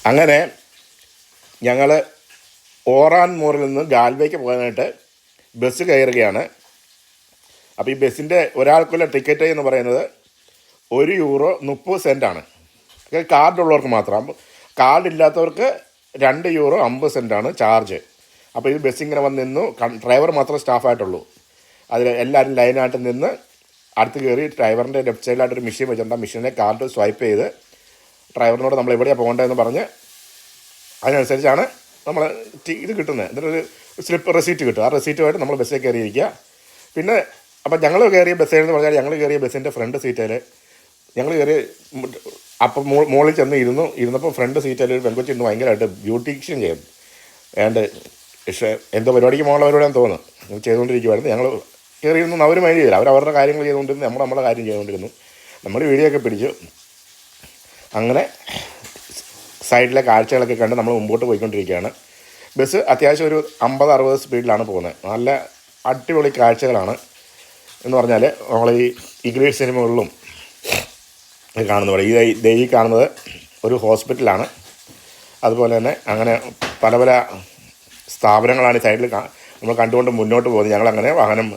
അങ്ങനെ ഞങ്ങൾ ഓറാൻമൂറിൽ നിന്ന് ഗാൽവേക്ക് പോകാനായിട്ട് ബസ് കയറുകയാണ്. അപ്പോൾ ഈ ബസ്സിൻ്റെ ഒരാൾക്കുള്ള ടിക്കറ്റ് എന്ന് പറയുന്നത് €1 30 കാർഡുള്ളവർക്ക് മാത്രം. കാർഡില്ലാത്തവർക്ക് €2 ചാർജ്. അപ്പോൾ ഇത് ബസ്സിങ്ങനെ വന്ന് നിന്നു. ഡ്രൈവർ മാത്രം സ്റ്റാഫായിട്ടുള്ളൂ. അതിൽ എല്ലാവരും ലൈനായിട്ട് നിന്ന് അടുത്ത് കയറി ഡ്രൈവറിൻ്റെ ലെഫ്റ്റ് സൈഡിലായിട്ടൊരു മെഷീൻ വെച്ചിട്ടുണ്ട്. ആ മെഷീനിലെ കാർഡ് സ്വൈപ്പ് ചെയ്ത് ഡ്രൈവറിനോട് നമ്മൾ എവിടെയാണ് പോകേണ്ടതെന്ന് പറഞ്ഞ് അതിനനുസരിച്ചാണ് നമ്മൾ ഇത് കിട്ടുന്നത്. എന്നിട്ടൊരു സ്ലിപ്പ് റെസീറ്റ് കിട്ടും. ആ റെസീറ്റുമായിട്ട് നമ്മൾ ബസ്സിൽ കയറിയിരിക്കുക. പിന്നെ അപ്പം ഞങ്ങൾ കയറിയ ബസ്സിലെന്ന് പറഞ്ഞാൽ ഞങ്ങൾ കയറിയ ബസ്സിൻ്റെ ഫ്രണ്ട് സീറ്റിൽ ഞങ്ങൾ കയറി അപ്പം മുകളിൽ ചെന്ന് ഇരുന്നപ്പോൾ ഫ്രണ്ട് സീറ്റിൽ ഒരു പെൺകൊച്ചി ഇന്ന് ഭയങ്കരമായിട്ട് ബ്യൂട്ടീഷ്യൻ ചെയ്യും. ഏതാണ്ട് എന്തോ പരിപാടിക്ക് പോകുന്നവരോടാന്ന് തോന്നുന്നു ചെയ്തുകൊണ്ടിരിക്കുമായിരുന്നു. ഞങ്ങൾ കയറിയിരുന്നു. അവർ മൈൻഡ് ചെയ്തില്ല. അവരവരുടെ കാര്യങ്ങൾ ചെയ്തുകൊണ്ടിരുന്നു. നമ്മുടെ കാര്യം ചെയ്തുകൊണ്ടിരുന്നു. നമ്മൾ വീഡിയോ ഒക്കെ പിടിച്ചു. അങ്ങനെ സൈഡിലെ കാഴ്ചകളൊക്കെ കണ്ട് നമ്മൾ മുമ്പോട്ട് പോയിക്കൊണ്ടിരിക്കുകയാണ്. ബസ് അത്യാവശ്യം ഒരു 50-60 സ്പീഡിലാണ് പോകുന്നത്. നല്ല അടിപൊളി കാഴ്ചകളാണ് എന്ന് പറഞ്ഞാൽ നമ്മൾ ഈ ഇംഗ്ലീഷ് സിനിമകളിലും കാണുന്ന പോലെ. ഈ കാണുന്നത് ഒരു ഹോസ്പിറ്റലാണ്. അതുപോലെ തന്നെ അങ്ങനെ പല പല സ്ഥാപനങ്ങളാണ് ഈ സൈഡിൽ നമ്മൾ കണ്ടുകൊണ്ട് മുന്നോട്ട് പോകുന്നത്. ഞങ്ങളങ്ങനെ വാഹനം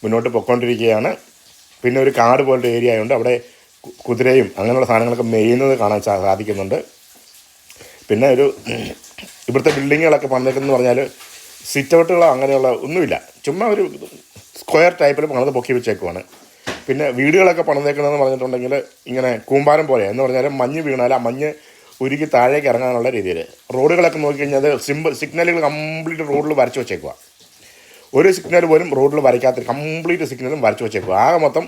മുന്നോട്ട് പൊയ്ക്കൊണ്ടിരിക്കുകയാണ്. പിന്നെ ഒരു കാട് പോലത്തെ ഏരിയ ആയതുകൊണ്ട് അവിടെ കുതിരയും അങ്ങനെയുള്ള സാധനങ്ങളൊക്കെ മെയ്യുന്നത് കാണാൻ സാധിക്കുന്നുണ്ട്. പിന്നെ ഇവിടുത്തെ ബിൽഡിങ്ങുകളൊക്കെ പണിതേക്കെന്ന് പറഞ്ഞാൽ സിറ്റ് ഔട്ടുകളോ അങ്ങനെയുള്ള ഒന്നുമില്ല. ചുമ്മാ ഒരു സ്ക്വയർ ടൈപ്പിൽ പണിത് പൊക്കി വെച്ചേക്കുവാണ്. പിന്നെ വീടുകളൊക്കെ പണിതേക്കണമെന്ന് പറഞ്ഞിട്ടുണ്ടെങ്കിൽ ഇങ്ങനെ കൂമ്പാരം പോലെ എന്ന് പറഞ്ഞാൽ മഞ്ഞ് വീണാൽ ആ മഞ്ഞ് ഉരുക്കി താഴേക്ക് ഇറങ്ങാനുള്ള രീതിയിൽ. റോഡുകളൊക്കെ നോക്കിക്കഴിഞ്ഞാൽ സിഗ്നലുകൾ കംപ്ലീറ്റ് റോഡിൽ വരച്ച് വെച്ചേക്കുക. ഒരു സിഗ്നൽ പോലും റോഡിൽ വരയ്ക്കാത്ത കംപ്ലീറ്റ് സിഗ്നലും വരച്ച് വെച്ചേക്കുക. ആകെ മൊത്തം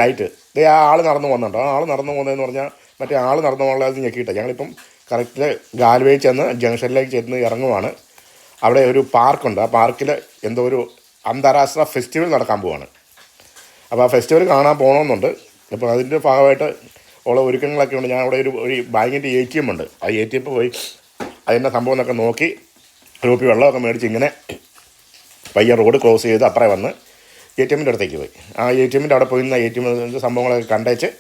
ലൈറ്റ്. ആ ആൾ നടന്നു പോകുന്നുണ്ടോ? ആ ആൾ നടന്നു പോകുന്നതെന്ന് പറഞ്ഞാൽ മറ്റേ ആൾ നടന്നു പോകുന്നത് ഞെക്കിയിട്ട് ഞങ്ങളിപ്പം കറക്റ്റ് ഗാൽവേ ചെന്ന് ജംഗ്ഷനിലേക്ക് ചെന്ന് ഇറങ്ങുവാണ്. അവിടെ ഒരു പാർക്കുണ്ട്. ആ പാർക്കിൽ എന്തോ ഒരു അന്താരാഷ്ട്ര ഫെസ്റ്റിവൽ നടക്കാൻ പോവാണ്. അപ്പോൾ ആ ഫെസ്റ്റിവൽ കാണാൻ പോകണമെന്നുണ്ട്. അപ്പോൾ അതിൻ്റെ ഭാഗമായിട്ട് ഉള്ള ഒരുക്കങ്ങളൊക്കെ ഉണ്ട്. ഞാൻ അവിടെ ഒരു ബാങ്കിൻ്റെ ATM ഉണ്ട്. ആ ATM പോയി അതിൻ്റെ സംഭവം എന്നൊക്കെ നോക്കി ഗ്രൂപ്പിൽ വെള്ളമൊക്കെ മേടിച്ച് ഇങ്ങനെ പയ്യെ റോഡ് ക്രോസ് ചെയ്ത് അപ്പുറം വന്ന് ATMൻ്റെ അടുത്തേക്ക് പോയി. ആ ATMൻ്റെ അവിടെ പോയി ATM സംഭവങ്ങളൊക്കെ കണ്ടേച്ച്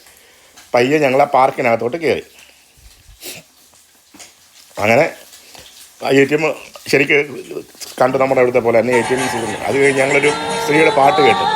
പയ്യെ ഞങ്ങൾ ആ പാർക്കിനകത്തോട്ട് കയറി. അങ്ങനെ ATM ശരിക്ക് കണ്ടു നമ്മുടെ അവിടുത്തെ പോലെ തന്നെ ATM. അത് കഴിഞ്ഞ് ഞങ്ങളൊരു സ്ത്രീയുടെ പാട്ട് കേട്ടു.